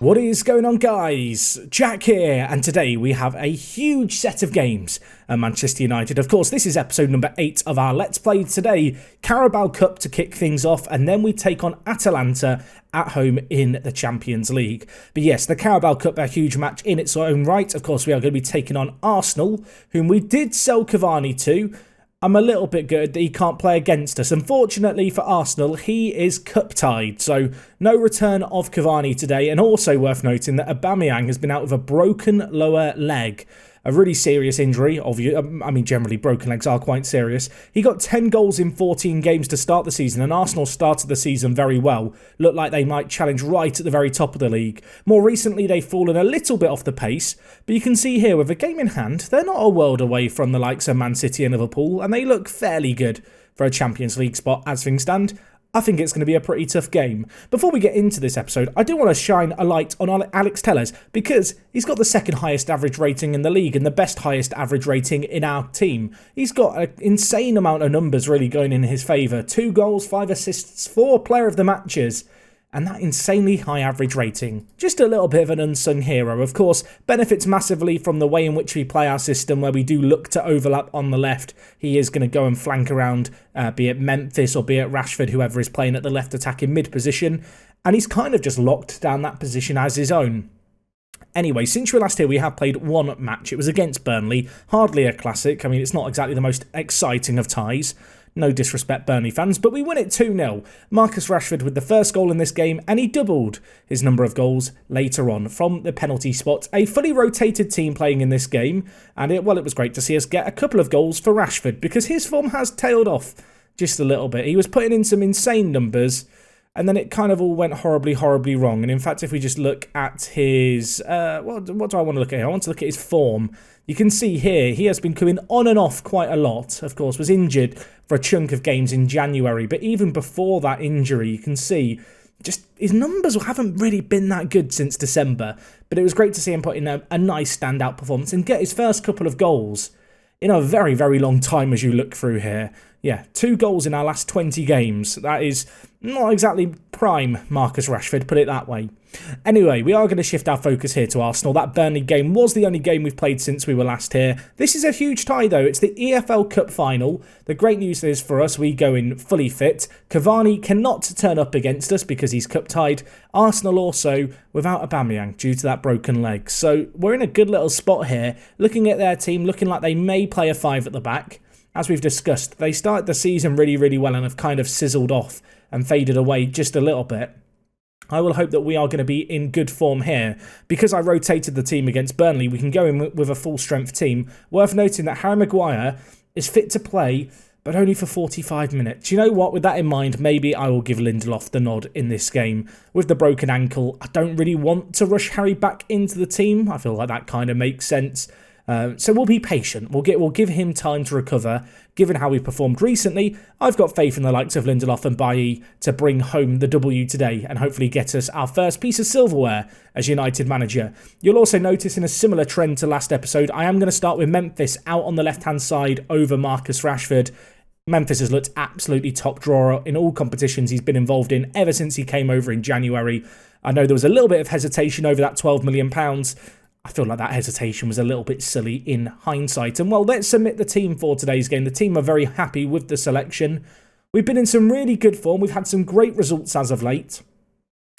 What is going on, guys? Jack here, and today we have a huge set of games at Manchester United. Of course, this is episode number 8 of our Let's Play today. Carabao Cup to kick things off, and then we take on Atalanta at home in the Champions League. But yes, the Carabao Cup, a huge match in its own right. Of course, we are going to be taking on Arsenal, whom we did sell Cavani to. I'm a little bit gutted that he can't play against us. Unfortunately for Arsenal, he is cup-tied, so no return of Cavani today. And also worth noting that Aubameyang has been out with a broken lower leg. A really serious injury. Generally broken legs are quite serious. He got 10 goals in 14 games to start the season, and Arsenal started the season very well. Looked like they might challenge right at the very top of the league. More recently, they've fallen a little bit off the pace, but you can see here with a game in hand, they're not a world away from the likes of Man City and Liverpool, and they look fairly good for a Champions League spot as things stand. I think it's going to be a pretty tough game. Before we get into this episode, I do want to shine a light on Alex Telles because he's got the second highest average rating in the league and the best highest average rating in our team. He's got an insane amount of numbers really going in his favour. 2 goals, 5 assists, 4 player of the matches. And that insanely high average rating. Just a little bit of an unsung hero, of course, benefits massively from the way in which we play our system, where we do look to overlap on the left. He is going to go and flank around, be it Memphis or be it Rashford, whoever is playing at the left attacking mid position. And he's kind of just locked down that position as his own. Anyway, since we were last here, we have played one match. It was against Burnley. Hardly a classic. I mean, it's not exactly the most exciting of ties. No disrespect, Burnley fans, but we win it 2-0. Marcus Rashford with the first goal in this game, and he doubled his number of goals later on from the penalty spot. A fully rotated team playing in this game, and it was great to see us get a couple of goals for Rashford, because his form has tailed off just a little bit. He was putting in some insane numbers, and then it kind of all went horribly, horribly wrong. And in fact, if we just look at his... what do I want to look at here? I want to look at his form. You can see here, he has been coming on and off quite a lot. Of course, was injured for a chunk of games in January. But even before that injury, you can see just his numbers haven't really been that good since December. But it was great to see him put in a nice standout performance and get his first couple of goals in a very, very long time as you look through here. Yeah, 2 goals in our last 20 games. That is not exactly prime Marcus Rashford, put it that way. Anyway, we are going to shift our focus here to Arsenal. That Burnley game was the only game we've played since we were last here. This is a huge tie, though. It's the EFL Cup Final. The great news is for us, we go in fully fit. Cavani cannot turn up against us because he's cup-tied. Arsenal also without Aubameyang due to that broken leg. So we're in a good little spot here. Looking at their team, looking like they may play a 5 at the back. As we've discussed, they started the season really, really well and have kind of sizzled off and faded away just a little bit. I will hope that we are going to be in good form here. Because I rotated the team against Burnley, we can go in with a full-strength team. Worth noting that Harry Maguire is fit to play, but only for 45 minutes. You know what? With that in mind, maybe I will give Lindelof the nod in this game. With the broken ankle, I don't really want to rush Harry back into the team. I feel like that kind of makes sense. So we'll be patient. We'll give him time to recover. Given how we performed recently, I've got faith in the likes of Lindelof and Bailly to bring home the W today and hopefully get us our first piece of silverware as United manager. You'll also notice in a similar trend to last episode, I am going to start with Memphis out on the left-hand side over Marcus Rashford. Memphis has looked absolutely top drawer in all competitions he's been involved in ever since he came over in January. I know there was a little bit of hesitation over that £12 million. I feel like that hesitation was a little bit silly in hindsight. And well, let's submit the team for today's game. The team are very happy with the selection. We've been in some really good form. We've had some great results as of late.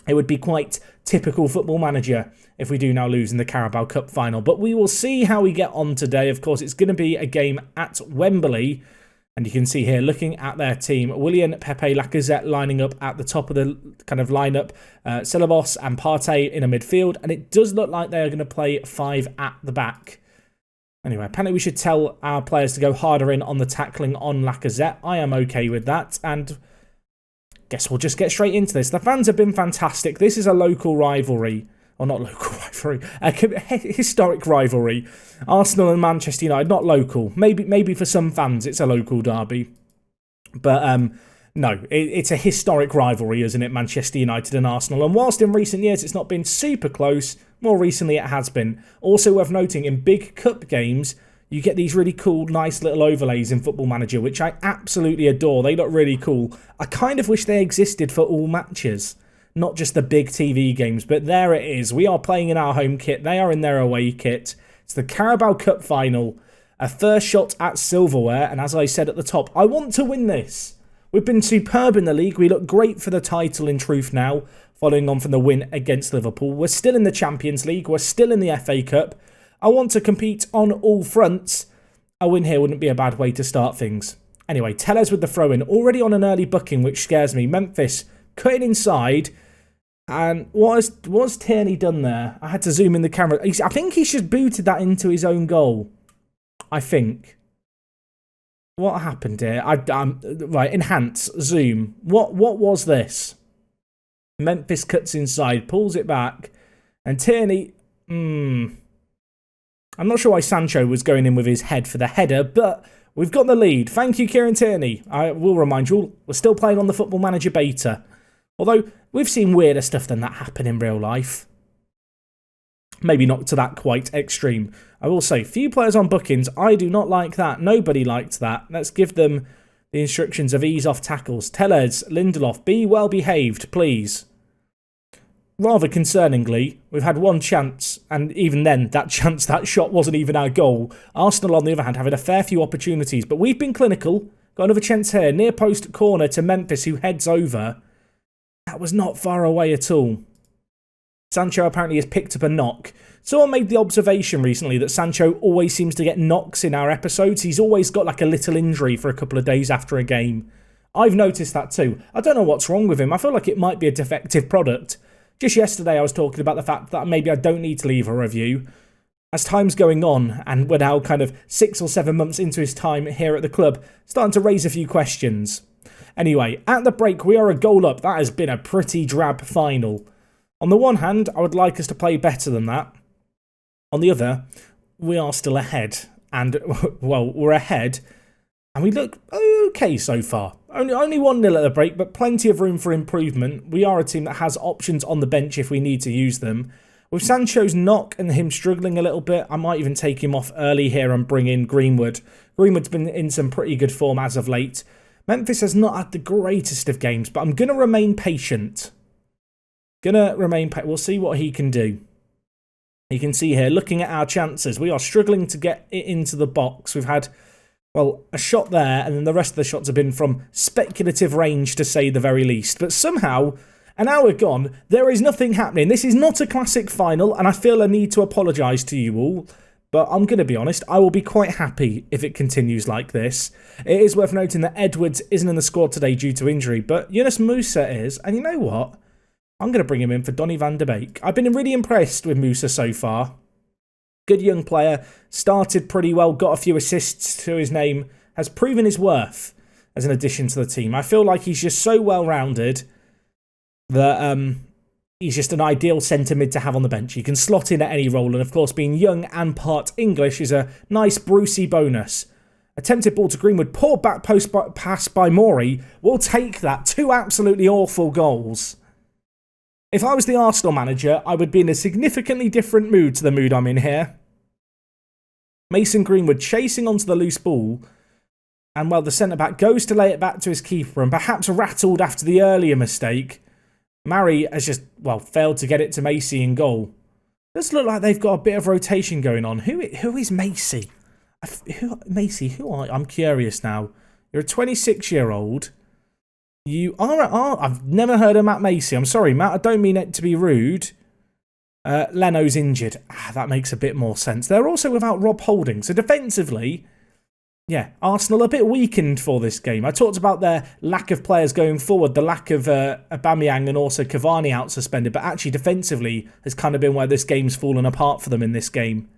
It would be quite typical Football Manager if we do now lose in the Carabao Cup Final. But we will see how we get on today. Of course, it's going to be a game at Wembley. And you can see here, looking at their team, Willian, Pepe, Lacazette lining up at the top of the kind of lineup, Ceballos and Partey in a midfield, and it does look like they are going to play 5 at the back. Anyway, apparently we should tell our players to go harder in on the tackling on Lacazette. I am okay with that, and guess we'll just get straight into this. The fans have been fantastic. This is a local rivalry. Or not local rivalry, a historic rivalry. Arsenal and Manchester United, not local. Maybe for some fans it's a local derby. But no, it's a historic rivalry, isn't it? Manchester United and Arsenal. And whilst in recent years it's not been super close, more recently it has been. Also worth noting, in big cup games, you get these really cool, nice little overlays in Football Manager, which I absolutely adore. They look really cool. I kind of wish they existed for all matches. not just the big TV games, but there it is. We are playing in our home kit. They are in their away kit. It's the Carabao Cup Final, a first shot at silverware, and as I said at the top, I want to win this. We've been superb in the league. We look great for the title in truth now, following on from the win against Liverpool. We're still in the Champions League. We're still in the FA Cup. I want to compete on all fronts. A win here wouldn't be a bad way to start things. Anyway, Tellez with the throw-in, already on an early booking, which scares me. Memphis cutting inside. And what's Tierney done there? I had to zoom in the camera. I think he just booted that into his own goal. I think. What happened here? Right, enhance, zoom. What was this? Memphis cuts inside, pulls it back. And Tierney... I'm not sure why Sancho was going in with his head for the header, but we've got the lead. Thank you, Kieran Tierney. I will remind you all, we're still playing on the Football Manager beta. Although, we've seen weirder stuff than that happen in real life. Maybe not to that quite extreme. I will say, few players on bookings. I do not like that. Nobody liked that. Let's give them the instructions of ease off tackles. Tellez, Lindelof, be well behaved, please. Rather concerningly, we've had one chance, and even then, that shot wasn't even our goal. Arsenal, on the other hand, having a fair few opportunities, but we've been clinical. Got another chance here, near post corner to Memphis, who heads over. That was not far away at all. Sancho apparently has picked up a knock. Someone made the observation recently that Sancho always seems to get knocks in our episodes. He's always got like a little injury for a couple of days after a game. I've noticed that too. I don't know what's wrong with him. I feel like it might be a defective product. Just yesterday I was talking about the fact that maybe I don't need to leave a review. As time's going on, and we're now kind of 6 or 7 months into his time here at the club, starting to raise a few questions. Anyway, at the break we are a goal up. That has been a pretty drab final. On the one hand, I would like us to play better than that. On the other, we are still ahead. And, well, we're ahead. And we look okay so far. Only 1-0 at the break, but plenty of room for improvement. We are a team that has options on the bench if we need to use them. With Sancho's knock and him struggling a little bit, I might even take him off early here and bring in Greenwood. Greenwood's been in some pretty good form as of late. Memphis has not had the greatest of games, but I'm going to remain patient. We'll see what he can do. You can see here, looking at our chances, we are struggling to get it into the box. We've had, well, a shot there, and then the rest of the shots have been from speculative range, to say the very least. But somehow, an hour gone, there is nothing happening. This is not a classic final, and I feel a need to apologise to you all. But I'm going to be honest, I will be quite happy if it continues like this. It is worth noting that Edwards isn't in the squad today due to injury, but Yunus Musa is, and you know what? I'm going to bring him in for Donny van der Beek. I've been really impressed with Musa so far. Good young player, started pretty well, got a few assists to his name, has proven his worth as an addition to the team. I feel like he's just so well-rounded that he's just an ideal centre mid to have on the bench. He can slot in at any role, and of course being young and part English is a nice Brucey bonus. Attempted ball to Greenwood, poor back post pass by Maury. We'll take that. 2 absolutely awful goals. If I was the Arsenal manager, I would be in a significantly different mood to the mood I'm in here. Mason Greenwood chasing onto the loose ball. And, well, the centre-back goes to lay it back to his keeper and perhaps rattled after the earlier mistake. Mari has just, well, failed to get it to Macy in goal. Does look like they've got a bit of rotation going on. Who is Macy? Macy, who are you? I'm curious now. You're a 26-year-old. You are... I've never heard of Matt Macy. I'm sorry, Matt. I don't mean it to be rude. Leno's injured. That makes a bit more sense. They're also without Rob Holding. So defensively, yeah, Arsenal a bit weakened for this game. I talked about their lack of players going forward, the lack of Aubameyang and also Cavani out suspended. But actually defensively has kind of been where this game's fallen apart for them in this game.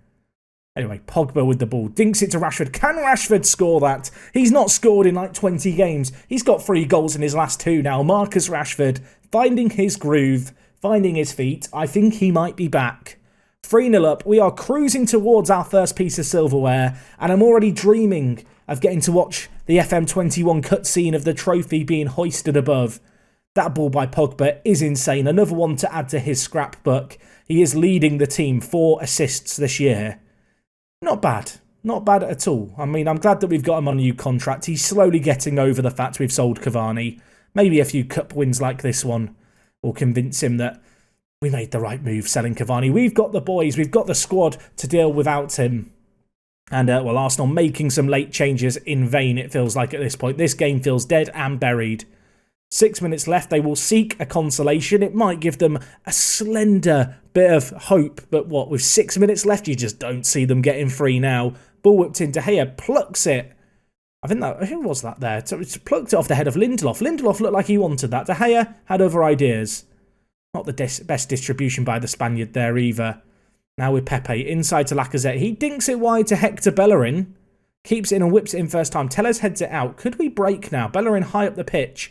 Anyway, Pogba with the ball. Dinks it to Rashford. Can Rashford score that? He's not scored in like 20 games. He's got 3 goals in his last 2 now. Marcus Rashford finding his groove, finding his feet. I think he might be back. 3-0 up. We are cruising towards our first piece of silverware. And I'm already dreaming of getting to watch the FM21 cutscene of the trophy being hoisted above. That ball by Pogba is insane. Another one to add to his scrapbook. He is leading the team 4 assists this year. Not bad. Not bad at all. I mean, I'm glad that we've got him on a new contract. He's slowly getting over the fact we've sold Cavani. Maybe a few cup wins like this one will convince him that we made the right move selling Cavani. We've got the boys, we've got the squad to deal without him. And, well, Arsenal making some late changes in vain, it feels like at this point. This game feels dead and buried. 6 minutes left, they will seek a consolation. It might give them a slender bit of hope, but what, with 6 minutes left, you just don't see them getting free now. Ball whipped in, De Gea plucks it. Who was that there? So it's plucked it off the head of Lindelof. Lindelof looked like he wanted that. De Gea had other ideas. Not the best distribution by the Spaniard there either. Now with Pepe, inside to Lacazette. He dinks it wide to Hector Bellerin. Keeps it in and whips it in first time. Tellez heads it out. Could we break now? Bellerin high up the pitch.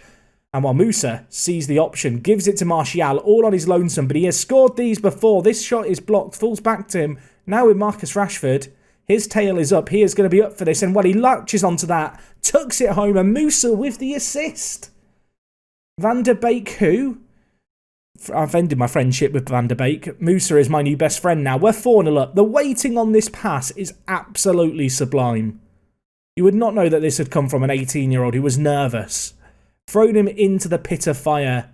And while Musa sees the option, gives it to Martial, all on his lonesome. But he has scored these before. This shot is blocked, falls back to him. Now with Marcus Rashford. His tail is up. He is going to be up for this. And well, he latches onto that. Tucks it home. And Musa with the assist. Van der Beek who? I've ended my friendship with Van der Beek. Musa is my new best friend now. We're 4-0 up. The waiting on this pass is absolutely sublime. You would not know that this had come from an 18-year-old who was nervous. Thrown him into the pit of fire.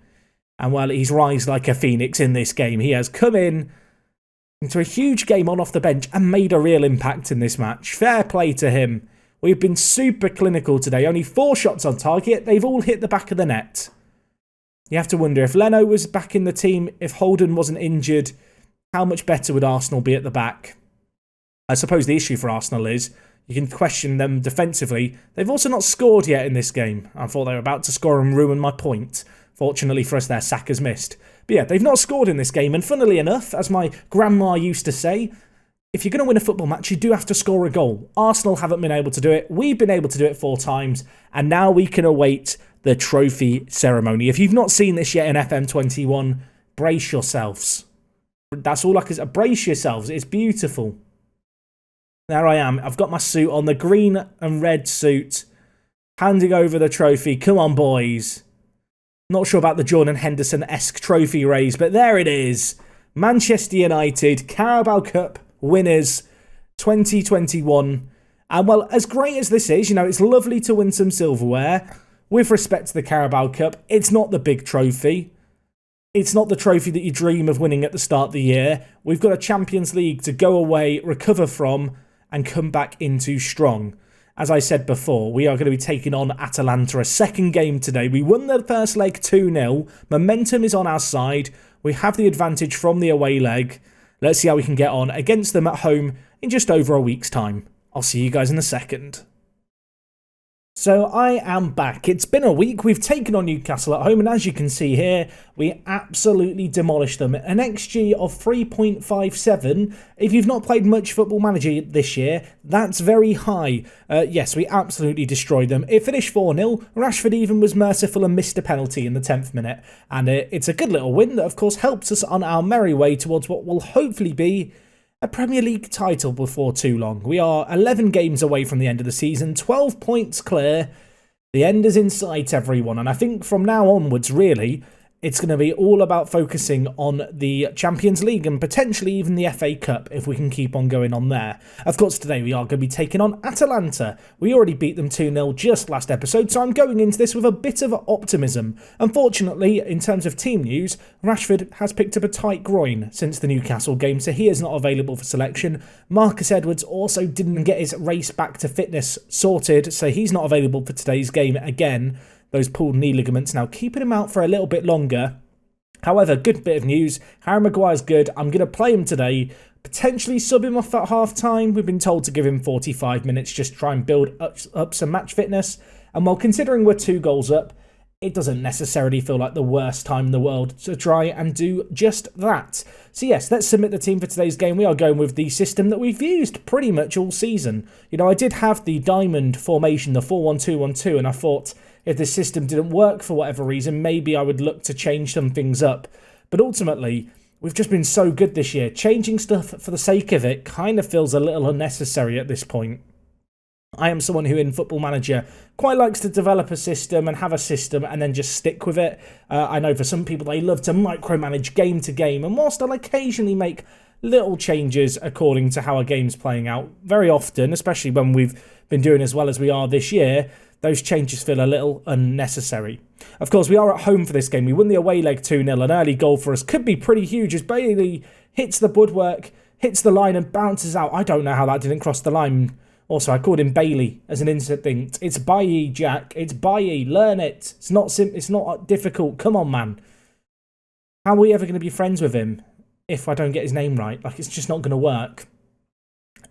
And well, he's rised like a phoenix in this game. He has come in into a huge game on off the bench and made a real impact in this match. Fair play to him. We've been super clinical today. Only 4 shots on target. They've all hit the back of the net. You have to wonder, if Leno was back in the team, if Holden wasn't injured, how much better would Arsenal be at the back? I suppose the issue for Arsenal is, you can question them defensively. They've also not scored yet in this game. I thought they were about to score and ruin my point. Fortunately for us, their Saka's missed. But yeah, they've not scored in this game. And funnily enough, as my grandma used to say, if you're going to win a football match, you do have to score a goal. Arsenal haven't been able to do it. We've been able to do it 4 times. And now we can await the trophy ceremony. If you've not seen this yet in FM21, brace yourselves. That's all I can say. Brace yourselves. It's beautiful. There I am. I've got my suit on, the green and red suit, handing over the trophy. Come on, boys. Not sure about the Jordan Henderson-esque trophy raise, but there it is. Manchester United, Carabao Cup winners 2021. And well, as great as this is, you know, it's lovely to win some silverware. With respect to the Carabao Cup, it's not the big trophy. It's not the trophy that you dream of winning at the start of the year. We've got a Champions League to go away, recover from, and come back into strong. As I said before, we are going to be taking on Atalanta, a second game today. We won the first leg 2-0. Momentum is on our side. We have the advantage from the away leg. Let's see how we can get on against them at home in just over a week's time. I'll see you guys in a second. So I am back. It's been a week. We've taken on Newcastle at home, and as you can see here, we absolutely demolished them. An XG of 3.57. If you've not played much Football Manager this year, that's very high. Yes, we absolutely destroyed them. It finished 4-0. Rashford even was merciful and missed a penalty in the 10th minute. And it's a good little win that, of course, helps us on our merry way towards what will hopefully be a Premier League title before too long. We are 11 games away from the end of the season, 12 points clear. The end is in sight, everyone. And I think from now onwards, really, it's going to be all about focusing on the Champions League and potentially even the FA Cup if we can keep on going on there. Of course, today we are going to be taking on Atalanta. We already beat them 2-0 just last episode, so I'm going into this with a bit of optimism. Unfortunately, in terms of team news, Rashford has picked up a tight groin since the Newcastle game, so he is not available for selection. Marcus Edwards also didn't get his race back to fitness sorted, so he's not available for today's game again. Those pulled knee ligaments now keeping him out for a little bit longer. However, good bit of news. Harry Maguire's good. I'm going to play him today. Potentially sub him off at half-time. We've been told to give him 45 minutes. Just try and build up some match fitness. And while considering we're 2 goals up, it doesn't necessarily feel like the worst time in the world to try and do just that. So yes, let's submit the team for today's game. We are going with the system that we've used pretty much all season. You know, I did have the diamond formation, the 4-1-2-1-2, and I thought if this system didn't work for whatever reason, maybe I would look to change some things up. But ultimately, we've just been so good this year. Changing stuff for the sake of it kind of feels a little unnecessary at this point. I am someone who in Football Manager quite likes to develop a system and have a system and then just stick with it. I know for some people they love to micromanage game to game, and whilst I'll occasionally make little changes according to how a game's playing out, very often, especially when we've been doing as well as we are this year, those changes feel a little unnecessary. Of course, we are at home for this game. We won the away leg 2-0. An early goal for us could be pretty huge as Bailey hits the woodwork, hits the line and bounces out. I don't know how that didn't cross the line. Also, I called him Bailey as an instinct. It's Bailly, Jack. It's Bailly. Learn it. It's not difficult. Come on, man. How are we ever going to be friends with him if I don't get his name right? Like, it's just not going to work.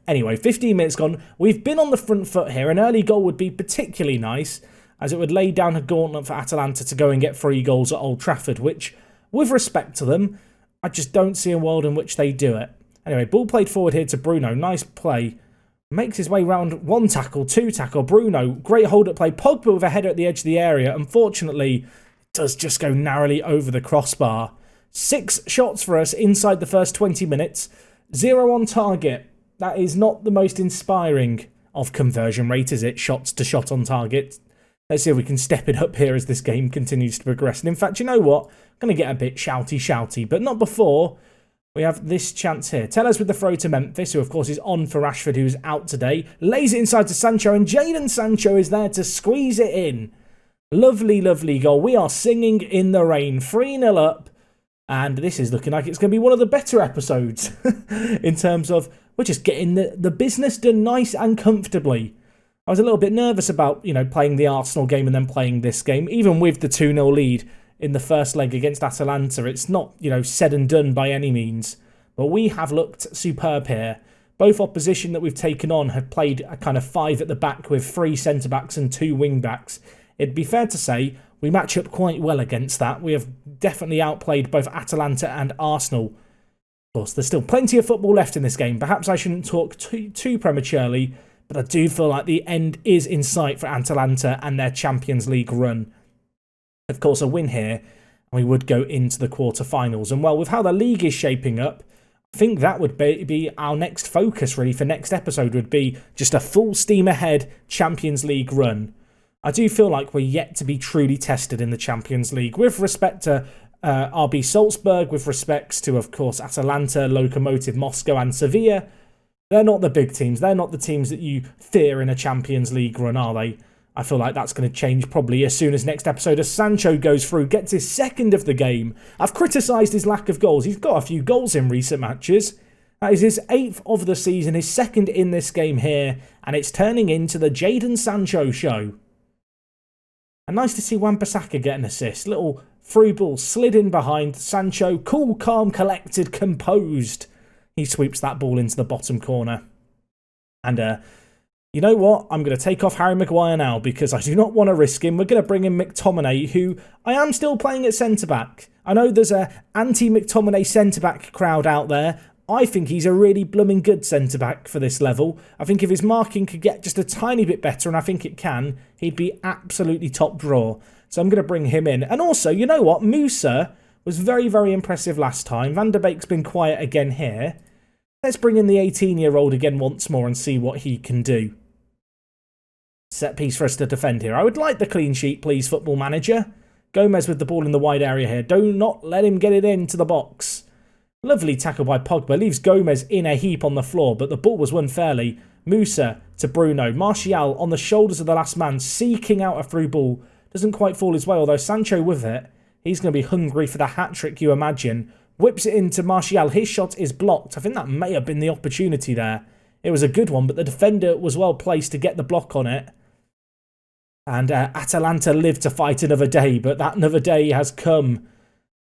Anyway, 15 minutes gone. We've been on the front foot here. An early goal would be particularly nice, as it would lay down a gauntlet for Atalanta to go and get 3 goals at Old Trafford, which, with respect to them, I just don't see a world in which they do it. Anyway, ball played forward here to Bruno. Nice play. Makes his way round 1 tackle, 2 tackle. Bruno, great hold-up play. Pogba with a header at the edge of the area. Unfortunately, it does just go narrowly over the crossbar. 6 shots for us inside the first 20 minutes. 0 on target. That is not the most inspiring of conversion rate, is it? Shots to shot on target. Let's see if we can step it up here as this game continues to progress. And in fact, you know what? I'm going to get a bit shouty, but not before we have this chance here. Tellers with the throw to Memphis, who of course is on for Rashford, who's out today. Lays it inside to Sancho, and Jadon Sancho is there to squeeze it in. Lovely, lovely goal. We are singing in the rain. 3-0 up. And this is looking like it's going to be one of the better episodes in terms of we're just getting the business done nice and comfortably. I was a little bit nervous about, playing the Arsenal game and then playing this game. Even with the 2-0 lead in the first leg against Atalanta, it's not, said and done by any means. But we have looked superb here. Both opposition that we've taken on have played a kind of 5 at the back with 3 centre-backs and 2 wing-backs. It'd be fair to say we match up quite well against that. We have definitely outplayed both Atalanta and Arsenal. Of course, there's still plenty of football left in this game. Perhaps I shouldn't talk too prematurely, but I do feel like the end is in sight for Atalanta and their Champions League run. Of course, a win here, and we would go into the quarter-finals. And well, with how the league is shaping up, I think that would be our next focus, really, for next episode, would be just a full steam ahead Champions League run. I do feel like we're yet to be truly tested in the Champions League with respect to RB Salzburg, with respects to, of course, Atalanta, Lokomotiv Moscow and Sevilla. They're not the big teams. They're not the teams that you fear in a Champions League run, are they? I feel like that's going to change probably as soon as next episode as Sancho goes through, gets his 2nd of the game. I've criticised his lack of goals. He's got a few goals in recent matches. That is his 8th of the season, his 2nd in this game here, and it's turning into the Jadon Sancho show. And nice to see Wan-Bissaka get an assist. Little through ball slid in behind. Sancho, cool, calm, collected, composed. He sweeps that ball into the bottom corner. And you know what? I'm going to take off Harry Maguire now because I do not want to risk him. We're going to bring in McTominay, who I am still playing at centre-back. I know there's a anti-McTominay centre-back crowd out there. I think he's a really blooming good centre-back for this level. I think if his marking could get just a tiny bit better, and I think it can, he'd be absolutely top draw. So I'm going to bring him in. And also, you know what? Musa was very, very impressive last time. Van der Beek's been quiet again here. Let's bring in the 18-year-old again once more and see what he can do. Set piece for us to defend here. I would like the clean sheet, please, Football Manager. Gomez with the ball in the wide area here. Do not let him get it into the box. Lovely tackle by Pogba. Leaves Gomez in a heap on the floor, but the ball was won fairly. Musa to Bruno. Martial on the shoulders of the last man, seeking out a through ball. Doesn't quite fall his way, although Sancho with it. He's going to be hungry for the hat-trick, you imagine. Whips it into Martial. His shot is blocked. I think that may have been the opportunity there. It was a good one, but the defender was well placed to get the block on it. And Atalanta live to fight another day, but that another day has come.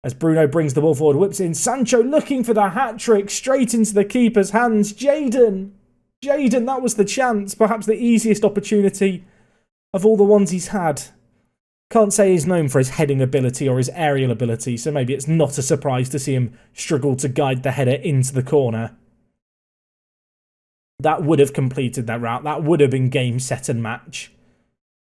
As Bruno brings the ball forward, whips in. Sancho looking for the hat-trick, straight into the keeper's hands. Jadon, that was the chance. Perhaps the easiest opportunity of all the ones he's had. Can't say he's known for his heading ability or his aerial ability, so maybe it's not a surprise to see him struggle to guide the header into the corner. That would have completed that route. That would have been game, set and match.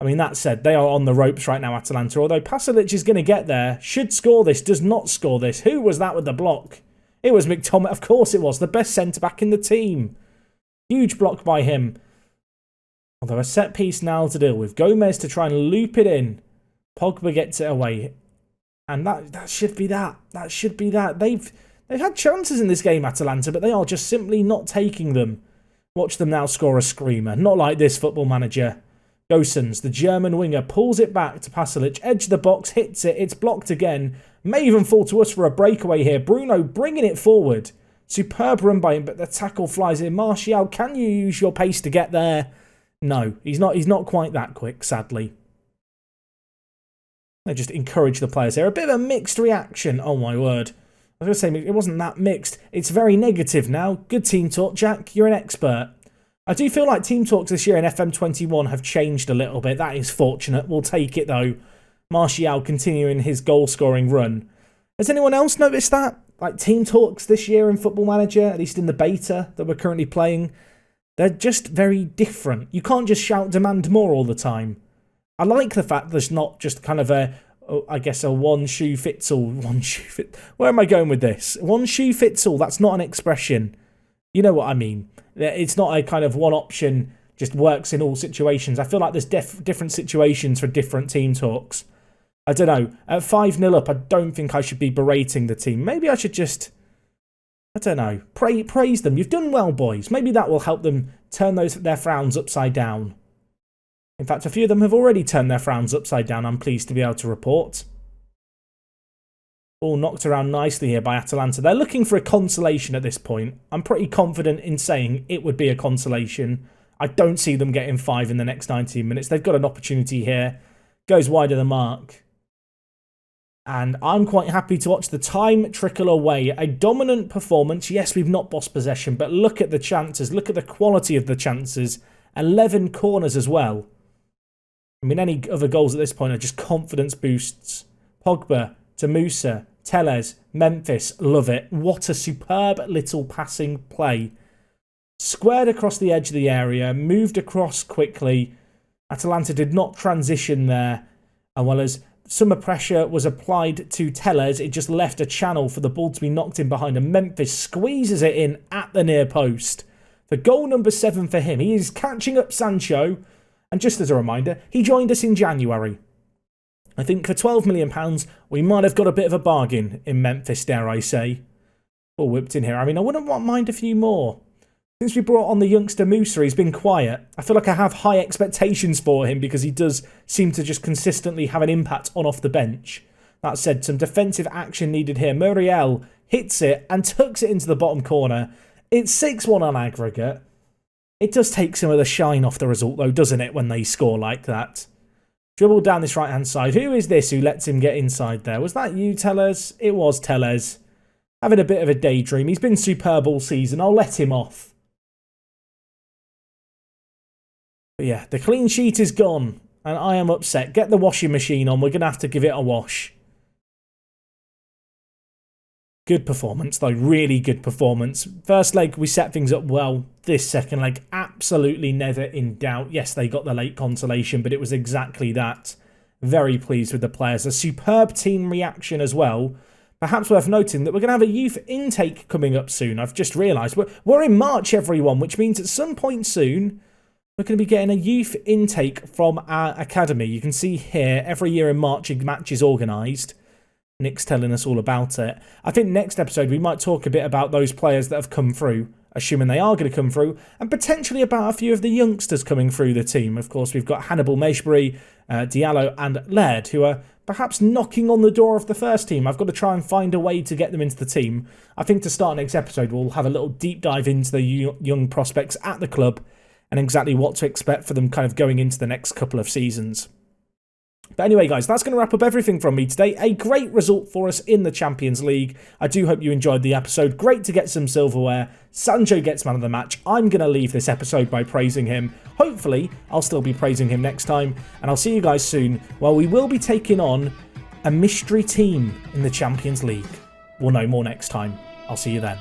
I mean, that said, they are on the ropes right now, Atalanta. Although Pasalic is going to get there. Should score this, does not score this. Who was that with the block? It was McTominay. Of course it was. The best centre-back in the team. Huge block by him. Although a set piece now to deal with. Gomez to try and loop it in. Pogba gets it away. And that should be that. That should be that. They've had chances in this game, Atalanta, but they are just simply not taking them. Watch them now score a screamer. Not like this, Football Manager. Gosens, the German winger, pulls it back to Pasalic, edge of the box, hits it, it's blocked again. May even fall to us for a breakaway here. Bruno bringing it forward. Superb run by him, but the tackle flies in. Martial, can you use your pace to get there? No, he's not quite that quick, sadly. They just encourage the players here. A bit of a mixed reaction. Oh my word. I was going to say, it wasn't that mixed. It's very negative now. Good team talk, Jack. You're an expert. I do feel like team talks this year in FM21 have changed a little bit. That is fortunate. We'll take it, though. Martial continuing his goal-scoring run. Has anyone else noticed that? Like, team talks this year in Football Manager, at least in the beta that we're currently playing, they're just very different. You can't just shout demand more all the time. I like the fact there's not just kind of a one shoe fits all. Where am I going with this? One shoe fits all. That's not an expression. You know what I mean. It's not a kind of one option just works in all situations. I feel like there's different situations for different team talks. I don't know. At 5-0 up, I don't think I should be berating the team. Maybe I should just, I don't know, praise them. You've done well, boys. Maybe that will help them turn their frowns upside down. In fact, a few of them have already turned their frowns upside down, I'm pleased to be able to report. All knocked around nicely here by Atalanta. They're looking for a consolation at this point. I'm pretty confident in saying it would be a consolation. I don't see them getting 5 in the next 19 minutes. They've got an opportunity here. Goes wide of the mark. And I'm quite happy to watch the time trickle away. A dominant performance. Yes, we've not bossed possession, but look at the chances. Look at the quality of the chances. 11 corners as well. I mean, any other goals at this point are just confidence boosts. Pogba to Musa, Tellez, Memphis, love it. What a superb little passing play. Squared across the edge of the area, moved across quickly. Atalanta did not transition there. And well as summer pressure was applied to Tellez, it just left a channel for the ball to be knocked in behind. And Memphis squeezes it in at the near post. For goal number 7 for him. He is catching up Sancho. And just as a reminder, he joined us in January. I think for £12 million, we might have got a bit of a bargain in Memphis, dare I say. All whipped in here. I mean, I wouldn't mind a few more. Since we brought on the youngster Musa, he's been quiet. I feel like I have high expectations for him because he does seem to just consistently have an impact on off the bench. That said, some defensive action needed here. Muriel hits it and tucks it into the bottom corner. It's 6-1 on aggregate. It does take some of the shine off the result, though, doesn't it, when they score like that? Dribble down this right-hand side. Who is this who lets him get inside there? Was that you, Tellez? It was Tellez. Having a bit of a daydream. He's been superb all season. I'll let him off. But yeah, the clean sheet is gone. And I am upset. Get the washing machine on. We're going to have to give it a wash. Good performance, though. Really good performance. First leg, we set things up well. This second leg, absolutely never in doubt. Yes, they got the late consolation, but it was exactly that. Very pleased with the players. A superb team reaction as well. Perhaps worth noting that we're going to have a youth intake coming up soon. I've just realised. We're in March, everyone, which means at some point soon, we're going to be getting a youth intake from our academy. You can see here, every year in March, a match is organised. Nick's telling us all about it. I think next episode we might talk a bit about those players that have come through, assuming they are going to come through, and potentially about a few of the youngsters coming through the team. Of course, we've got Hannibal Mejbri, Diallo and Laird, who are perhaps knocking on the door of the first team. I've got to try and find a way to get them into the team. I think to start next episode, we'll have a little deep dive into the young prospects at the club and exactly what to expect for them kind of going into the next couple of seasons. But anyway, guys, that's going to wrap up everything from me today. A great result for us in the Champions League. I do hope you enjoyed the episode. Great to get some silverware. Sancho gets man of the match. I'm going to leave this episode by praising him. Hopefully, I'll still be praising him next time. And I'll see you guys soon. Well, we will be taking on a mystery team in the Champions League. We'll know more next time. I'll see you then.